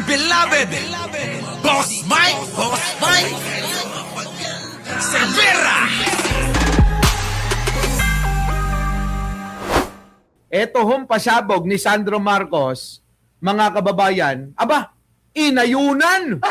beloved Boss Mike Cervera. Eto hong pasabog ni Sandro Marcos, mga kababayan, aba, inayunan!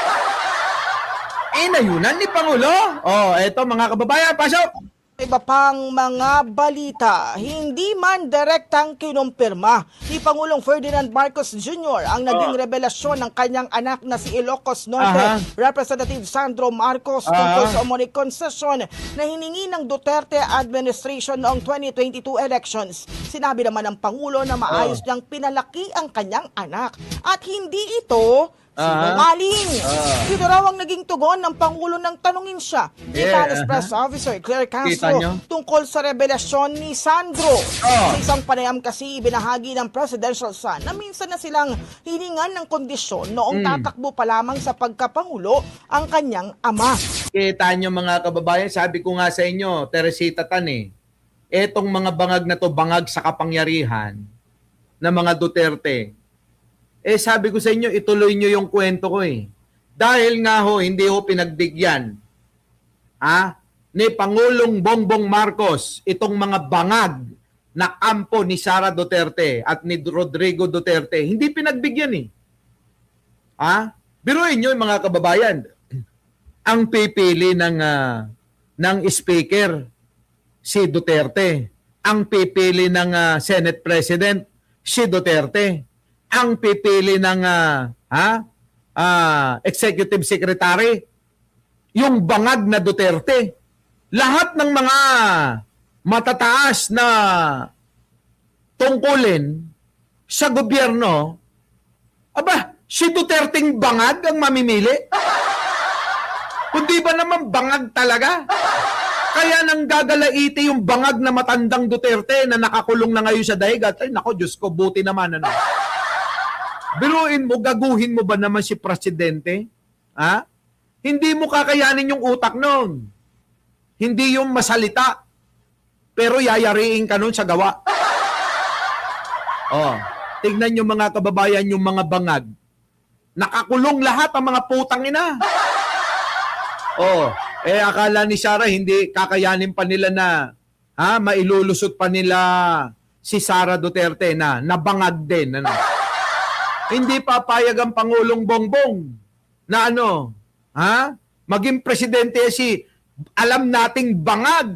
Inayunan ni Pangulo. Oh, eto mga kababayan, pasok! Iba pang mga balita, hindi man direktang kinumpirma ni Pangulong Ferdinand Marcos Jr. ang naging revelasyon ng kanyang anak na si Ilocos Norte, Representative Sandro Marcos, tungkol sa umano'y konsesyon na hiningi ng Duterte administration noong 2022 elections. Sinabi naman ng Pangulo na maayos niyang pinalaki ang kanyang anak at hindi ito sinungaling. Ito raw ang naging tugon ng Pangulo nang tanungin siya ni Palace Press Officer Claire Castro tungkol sa revelasyon ni Sandro. Sa isang panayam kasi ibinahagi ng presidential son na minsan na silang hiningan ng kondisyon noong tatakbo pa lamang sa pagkapangulo ang kanyang ama. Kita nyo mga kababayan, sabi ko nga sa inyo, Teresita Tan etong mga bangag na to, bangag sa kapangyarihan na mga Duterte, sabi ko sa inyo, ituloy nyo yung kwento ko Dahil nga hindi pinagbigyan ni Pangulong Bongbong Marcos itong mga bangag na kampo ni Sara Duterte at ni Rodrigo Duterte. Hindi pinagbigyan Biruin nyo yung mga kababayan. Ang pipili ng speaker, si Duterte. Ang pipili ng Senate President, si Duterte. Ang pipili ng Executive Secretary, yung bangag na Duterte. Lahat ng mga matataas na tungkulin sa gobyerno, aba, si Duterteng bangag ang mamimili? Kundi ba naman bangag talaga? Kaya nang gagalaiti yung bangag na matandang Duterte na nakakulong na ngayon sa daig at ay nako, Diyos ko, buti naman Biruin mo, gaguhin mo ba naman si Presidente? Hindi mo kakayanin yung utak nun. Hindi yung masalita. Pero yayariin ka nun sa gawa. Tignan nyo mga kababayan yung mga bangag. Nakakulong lahat ang mga putang ina. Akala ni Sara hindi kakayanin pa nila na mailulusot pa nila si Sara Duterte na nabangag din. Hindi papayag ang Pangulong Bongbong na maging presidente alam nating bangag.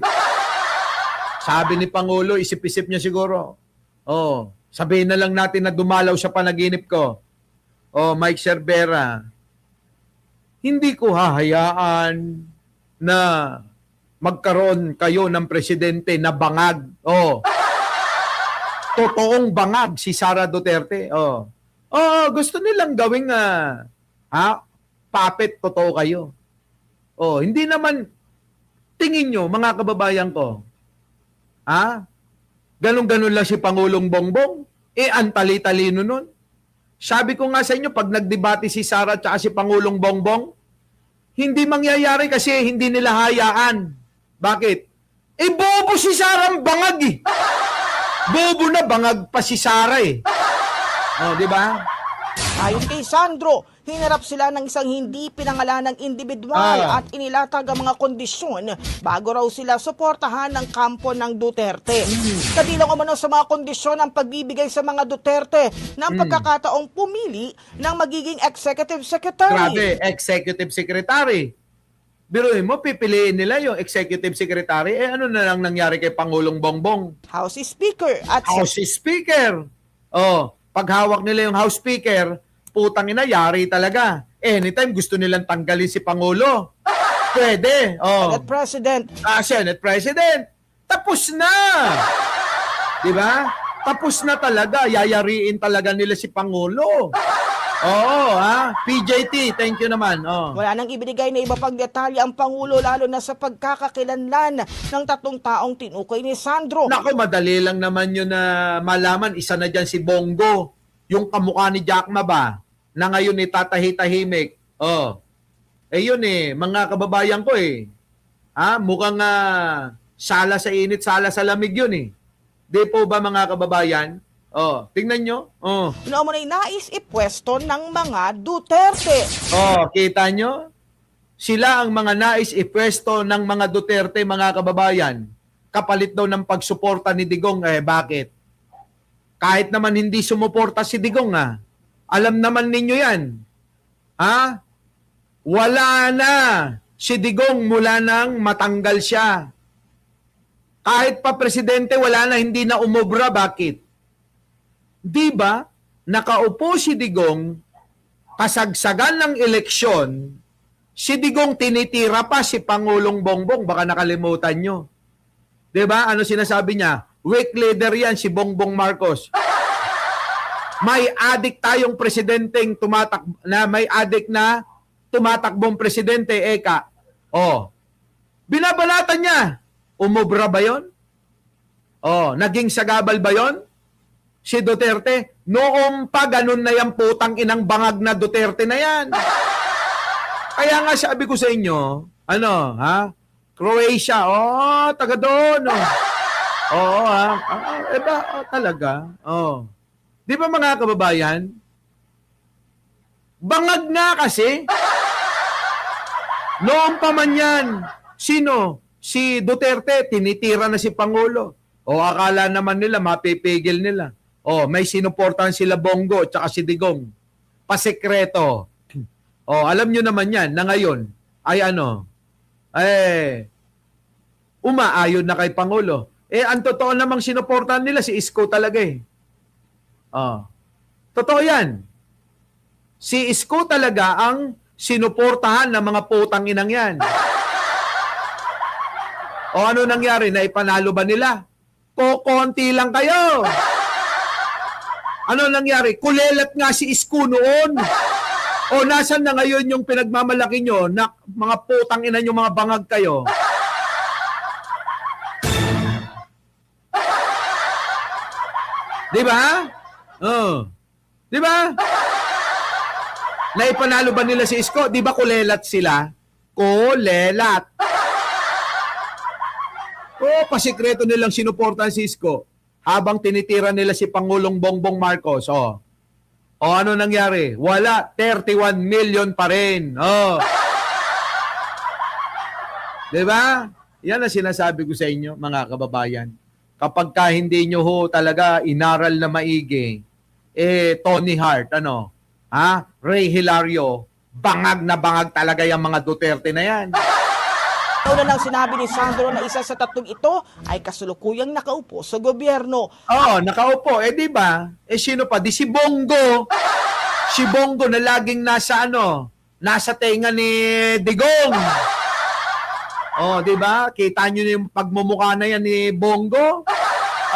Sabi ni Pangulo, isip-isip niya siguro. Sabihin na lang natin na dumalaw sa panaginip ko. Mike Cervera, hindi ko hahayaan na magkaroon kayo ng presidente na bangag. Totoong bangag si Sara Duterte. Gusto nilang gawing puppet, totoo kayo. Hindi naman, tingin nyo, mga kababayan ko, ganun-ganun lang si Pangulong Bongbong, ang tali-talino nun. Sabi ko nga sa inyo, pag nagdebate si Sara at si Pangulong Bongbong, hindi mangyayari kasi hindi nila hayaan. Bakit? Bobo si Sara ang bangag Bobo na, bangag pa si Sara di ba? Ayon kay Sandro, hinarap sila ng isang hindi pinangalanang individual at inilatag ang mga kondisyon bago raw sila suportahan ng kampo ng Duterte. Kabilang umano sa mga kondisyon ang pagbibigay sa mga Duterte ng pagkakataong pumili ng magiging Executive Secretary. Grabe, Executive Secretary. Biruin mo, pipiliin nila yung Executive Secretary. Ano na lang nangyari kay Pangulong Bongbong? House Speaker at House Speaker. Pag hawak nila yung House Speaker, putang ina, yari talaga. Anytime gusto nilang tanggalin si Pangulo. Pwede. Senate President. Senate President. Tapos na. Di ba? Tapos na talaga. Yayariin talaga nila si Pangulo. PJT, thank you naman. Wala nang ibinigay na iba pang detalye ang Pangulo lalo na sa pagkakakilanlan ng tatlong taong tinukoy ni Sandro. Nako, madali lang naman yun na malaman. Isa na dyan si Bongo. Yung kamukha ni Jack Ma ba? Na ngayon tatahi-tahimik. Yun mga kababayan ko mukhang sala sa init, sala sa lamig yun Di po ba mga kababayan? Oh, tingnan nyo. Oh. Noon mo na nais ipwesto ng mga Duterte. Oh, kita nyo? Sila ang mga nais ipwesto ng mga Duterte, mga kababayan. Kapalit daw ng pagsuporta ni Digong. Bakit? Kahit naman hindi sumuporta si Digong, alam naman ninyo yan. Wala na si Digong mula nang matanggal siya. Kahit pa presidente, wala na, hindi na umobra. Bakit? Di ba, nakaupo si Digong, kasagsagan ng eleksyon, si Digong tinitira pa si Pangulong Bongbong, baka nakalimutan nyo. Di ba? Ano sinasabi niya? Weak leader yan, si Bongbong Marcos. May adik tayong presidenteng may adik na tumatakbong presidente, eka. Binabalatan niya. Umubra ba yon? Naging sagabal ba yon? Si Duterte, noong pa ganun na yung putang inang bangag na Duterte na yan. Kaya nga sabi ko sa inyo, Croatia, taga doon. Talaga. Di ba mga kababayan? Bangag nga kasi. Noong pa man yan, sino? Si Duterte, tinitira na si Pangulo. Akala naman nila, mapipigil nila. May sinuportahan sila Bongo tsaka si Digong. Pasekreto. Alam nyo naman yan na ngayon ay umaayon na kay Pangulo. Ang totoo namang sinuportahan nila si Isko talaga eh. Totoo yan. Si Isko talaga ang sinuportahan ng mga putang inang yan. Ano nangyari? Naipanalo ba nila? Konti lang kayo. Ano nangyari? Kulelat nga si Isko noon. Nasan na ngayon yung pinagmamalaki nyo na mga putang ina nyo, mga bangag kayo? Di ba? Di ba? Naipanalo ba nila si Isko? Di ba kulelat sila? Kulelat. Pasikreto nilang sinuportahan si Isko habang tinitira nila si Pangulong Bongbong Marcos. Ano nangyari? Wala. 31 million pa rin. Diba? Yan ang sinasabi ko sa inyo, mga kababayan. Kapag hindi nyo talaga inaral na maigi, Tony Hart, Ray Hilario, bangag na bangag talaga yung mga Duterte na yan. Una lang sinabi ni Sandro na isa sa tatlong ito ay kasulukuyang nakaupo sa gobyerno. Nakaupo. Di ba? Sino pa? Di si Bongo. Si Bongo na laging nasa tenga ni Digong. Di ba? Kita nyo yung pagmumukha na yan ni Bongo?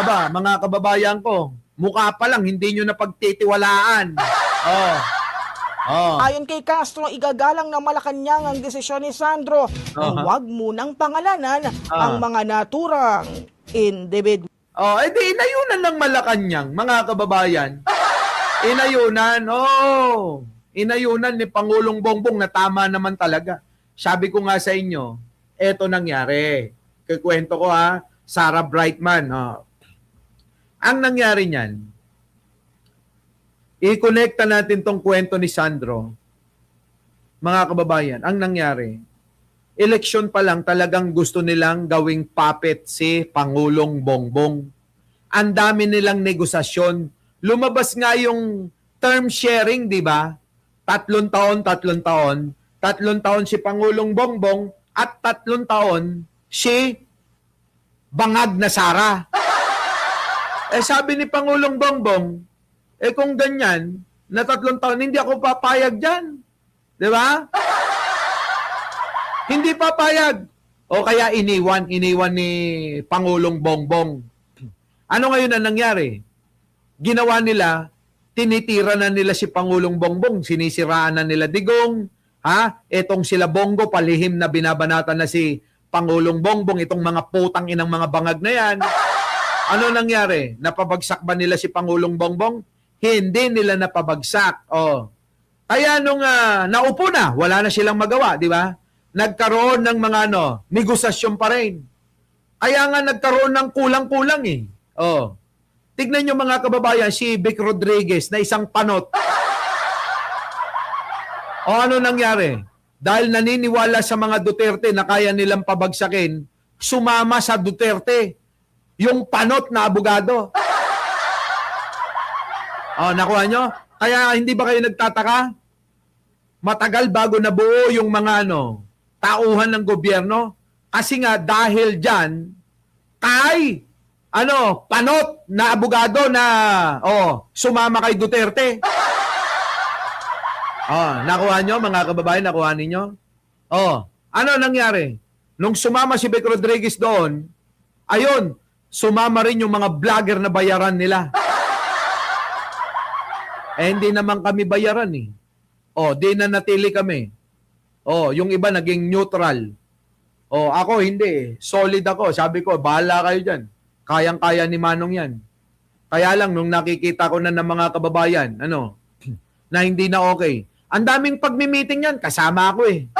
Aba, mga kababayan ko, mukha pa lang, hindi nyo na pagtitiwalaan. Ayon kay Castro, igagalang ng Malacanang ang desisyon ni Sandro na huwag munang pangalanan ang mga naturang individual. Di inayunan ng Malacanang, mga kababayan. Inayunan, inayunan ni Pangulong Bongbong na tama naman talaga. Sabi ko nga sa inyo, eto nangyari. Kikwento ko Sarah Brightman. Ang nangyari niyan, i-connecta natin tong kwento ni Sandro. Mga kababayan, ang nangyari, eleksyon pa lang talagang gusto nilang gawing puppet si Pangulong Bongbong. Ang dami nilang negosasyon. Lumabas nga yung term sharing, di ba? 3 taon. 3 taon si Pangulong Bongbong at 3 taon si bangag na Sara. Sabi ni Pangulong Bongbong, kung ganyan, na 3 taon, hindi ako papayag dyan. Di ba? Hindi papayag. Kaya iniwan ni Pangulong Bongbong. Ano ngayon ang nangyari? Ginawa nila, tinitira na nila si Pangulong Bongbong, sinisiraan na nila Digong, etong sila Bongo, palihim na binabanatan na si Pangulong Bongbong, itong mga putang inang mga bangag na yan. Ano nangyari? Napabagsak ba nila si Pangulong Bongbong? Hindi nila napabagsak. Kaya nung naupo na, wala na silang magawa, di ba? Nagkaroon ng mga negosasyon pa rin. Kaya nga nagkaroon ng kulang-kulang eh. Tignan nyo mga kababayan, si Vic Rodriguez na isang panot. O ano nangyari? Dahil naniniwala sa mga Duterte na kaya nilang pabagsakin, sumama sa Duterte yung panot na abogado. O, nakuha nyo? Kaya hindi ba kayo nagtataka? Matagal bago nabuo yung mga tauhan ng gobyerno. Kasi nga dahil dyan, kay panot na abogado na sumama kay Duterte. Nakuha nyo mga kababayan, nakuha ninyo? Ano nangyari? Nung sumama si Vic Rodriguez doon, ayun, sumama rin yung mga vlogger na bayaran nila. Hindi naman kami bayaran eh. Di na natili kami. Yung iba naging neutral. Ako hindi. Solid ako. Sabi ko, bahala kayo dyan. Kayang-kaya ni Manong yan. Kaya lang, nung nakikita ko na ng mga kababayan, na hindi na okay. Ang daming pagmi-meeting yan, kasama ako eh.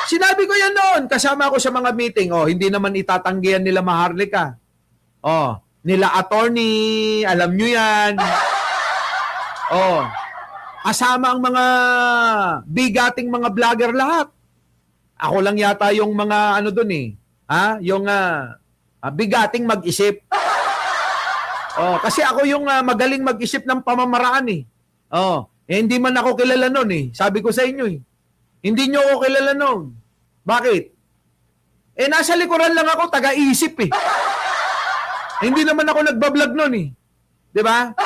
Sinabi ko yan noon, kasama ako sa mga meeting. Hindi naman itatanggihan nila Maharlika. Nila attorney, alam nyo yan. Kasama ang mga bigating mga vlogger lahat. Ako lang yata yung mga doon eh. Yung bigating mag-isip. Kasi ako yung magaling mag-isip ng pamamaraan eh. Hindi man ako kilala noon eh. Sabi ko sa inyo eh. Hindi nyo ako kilala noon. Bakit? Nasa likuran lang ako, taga-isip eh. Hindi naman ako nagbablog noon eh. Di ba?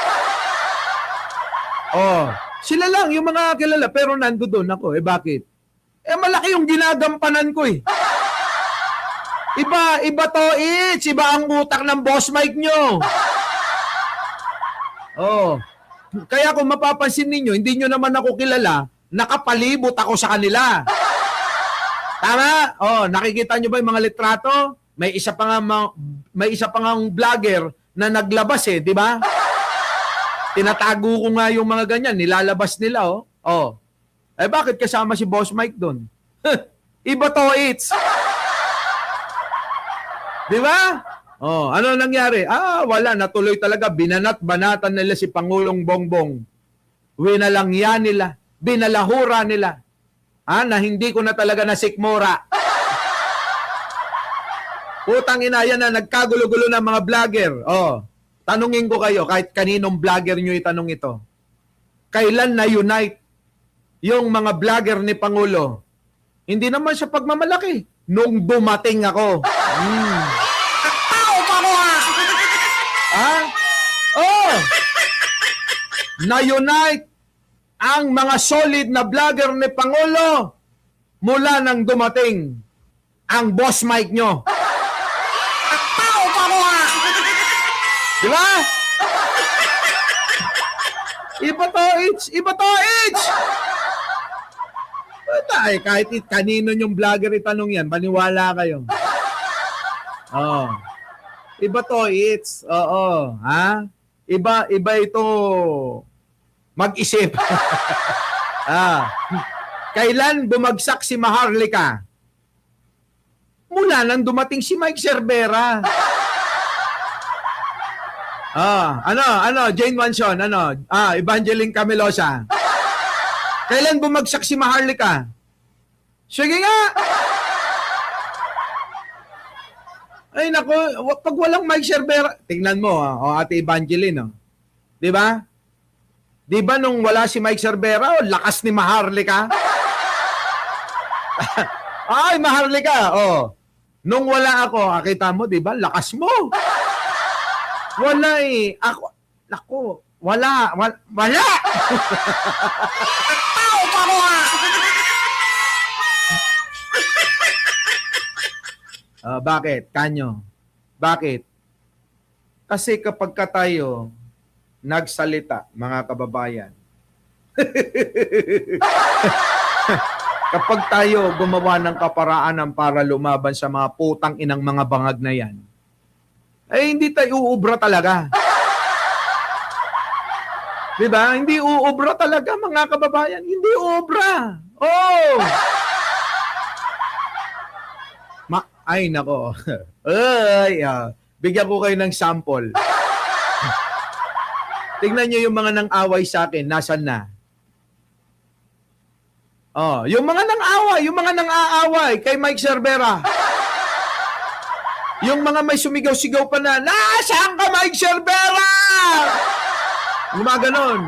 Sila lang yung mga kilala pero nandoon ako. Bakit? Malaki yung ginagampanan ko eh. Iba to, iba ang utak ng Boss Mike nyo. Kaya kung mapapansin ninyo, hindi nyo naman ako kilala, nakapalibot ako sa kanila. Tama? Nakikita nyo ba yung mga litrato? May isa pa nga vlogger na naglabas eh, di ba? Tinatago ko nga yung mga ganyan, nilalabas nila bakit kasama si Boss Mike doon? Iba to, di ba? Ano nangyari? Wala, natuloy talaga. Binanat-banatan nila si Pangulong Bongbong. Winalangya nila. Binalahura nila. Na hindi ko na talaga nasikmura. Putang ina yan na nagkagulo-gulo ng mga vlogger. Tanungin ko kayo, kahit kaninong vlogger nyo itanong ito. Kailan na-unite yung mga vlogger ni Pangulo? Hindi naman sa pagmamalaki. Nung dumating ako. Na-unite ang mga solid na vlogger ni Pangulo mula nang dumating ang Boss Mike nyo. Di ba? Iba to, Iba to, kahit kanino yung vlogger itanong yan, paniwala kayo. Iba to, Iba ito mag-isip. Kailan bumagsak si Maharlika? Mula nang dumating si Mike Cervera. Jane Mansion, Evangeline Camelosa. Kailan bumagsak si Maharlika? Sige nga. Ay nako, pag walang Mike Cervera, tingnan mo, Ate Evangeline, di ba? Di ba nung wala si Mike Cervera, lakas ni Maharlika? Ay, Maharlika, nung wala ako, kita mo, di ba? Lakas mo. Wala eh. Ako, wala. Bakit? Kanyo? Bakit? Kasi kapag tayo nagsalita, mga kababayan, kapag tayo gumawa ng kaparaanan para lumaban sa mga putang inang mga bangag na yan, hindi tayo uubra talaga. Diba? Hindi uubra talaga, mga kababayan. Hindi uubra. Ay, nako. Bigyan ko kayo ng sample. Tingnan nyo yung mga nang-away sa akin, nasan na? Oh, yung mga nang-away, yung mga nang-aaway kay Mike Cervera. Yung mga may sumigaw-sigaw pa na, nasaan ka Mike Cervera? Gumaganon.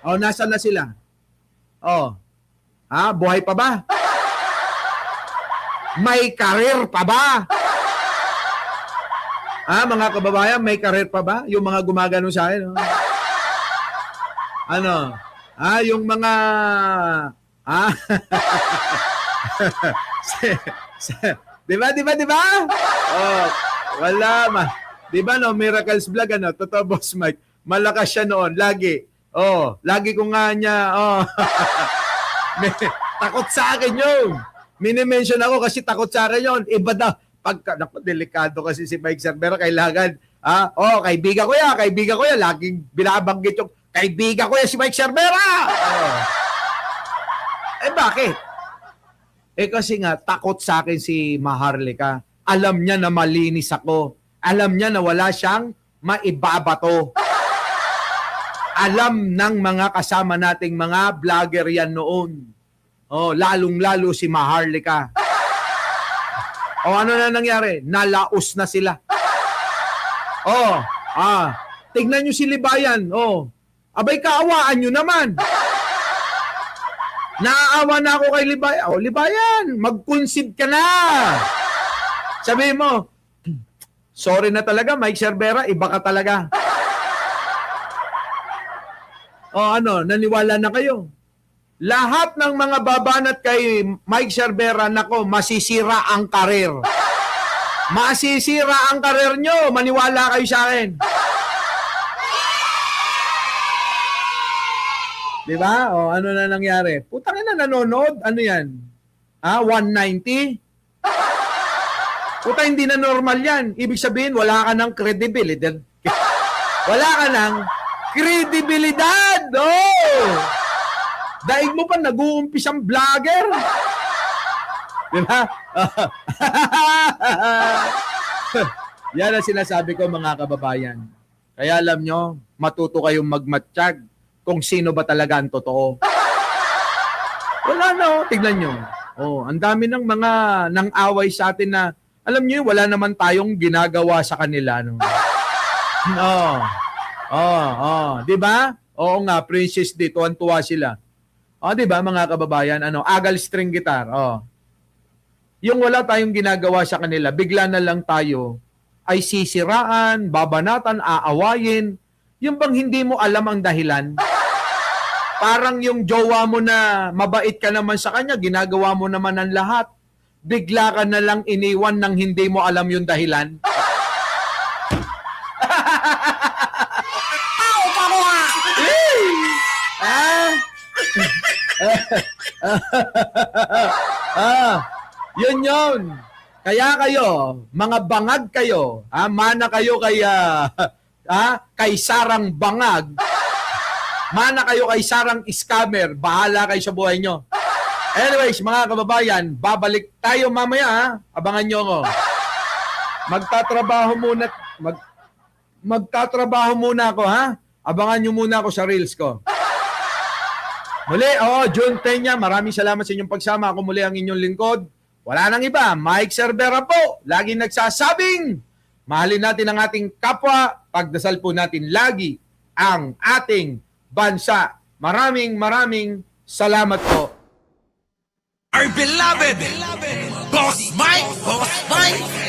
Oh, nasan na sila? Oh. Buhay pa ba? May karir pa ba? Mga kababayan, may karir pa ba? Yung mga gumagano sa akin. Oh. Ano? Yung mga... Diba? Oh, wala ma. Diba no, Miracles Vlog, totoo Boss Mike. Malakas siya noon, lagi. Oh, lagi ko nga niya, takot sa akin yun. Minimension ako kasi takot sa akin yun. Iba daw. Delikado kasi si Mike Cervera, kailangan, kaibigan ko yan. Laging binabanggit yung, kaibigan ko yan si Mike Cervera. Bakit? Kasi nga, takot sa akin si Maharlika. Alam niya na malinis ako. Alam niya na wala siyang maibabato. Alam ng mga kasama nating mga vlogger yan noon. Lalong-lalo si Maharlika. Ano na nangyari? Nalaos na sila. Tignan nyo si Libayan. Abay, kaawaan nyo naman. Naaawa na ako kay Libayan. Libayan, mag-concede ka na. Sabihin mo, sorry na talaga, Mike Cervera, iba ka talaga. Naniwala na kayo. Lahat ng mga babanat kay Mike Cervera, nako, masisira ang karir. Masisira ang karir nyo. Maniwala kayo sa akin. Diba? Ano na nangyari? Putang ina, nanonood. Ano yan? 190? Puta, hindi na normal yan. Ibig sabihin, wala ka ng credibility. Wala ka ng credibilidad. Daig mo pa, nag-uumpisang vlogger. Diba? Yan ang sinasabi ko, mga kababayan. Kaya alam nyo, matuto kayong magmatsyag kung sino ba talaga ang totoo. Wala na, tignan nyo. Ang dami ng mga nang-away sa atin na, alam nyo, wala naman tayong ginagawa sa kanila. No? Diba? Oo nga, Princess D, tuwan-tuwa sila. Diba, mga kababayan, agal string guitar. Yung wala tayong ginagawa sa kanila, bigla na lang tayo ay sisiraan, babanatan, aawayin. Yung bang hindi mo alam ang dahilan? Parang yung jowa mo na mabait ka naman sa kanya, ginagawa mo naman ang lahat. Bigla ka na lang iniwan nang hindi mo alam yung dahilan. Yun. Kaya kayo, mga bangag kayo, mana kayo kay Sarang Bangag, mana kayo kay Sarang Scammer, bahala kayo sa buhay nyo. Anyways, mga kababayan, babalik tayo mamaya, abangan nyo ako. Magtatrabaho muna ako, Abangan nyo muna ako sa Reels ko. Muli, June 10 niya, maraming salamat sa inyong pagsama. Ako muli ang inyong lingkod. Wala nang iba, Mike Cervera po. Laging nagsasabing, mahalin natin ang ating kapwa, pagdasal po natin lagi ang ating bansa. Maraming salamat po. Our beloved Boss Mike.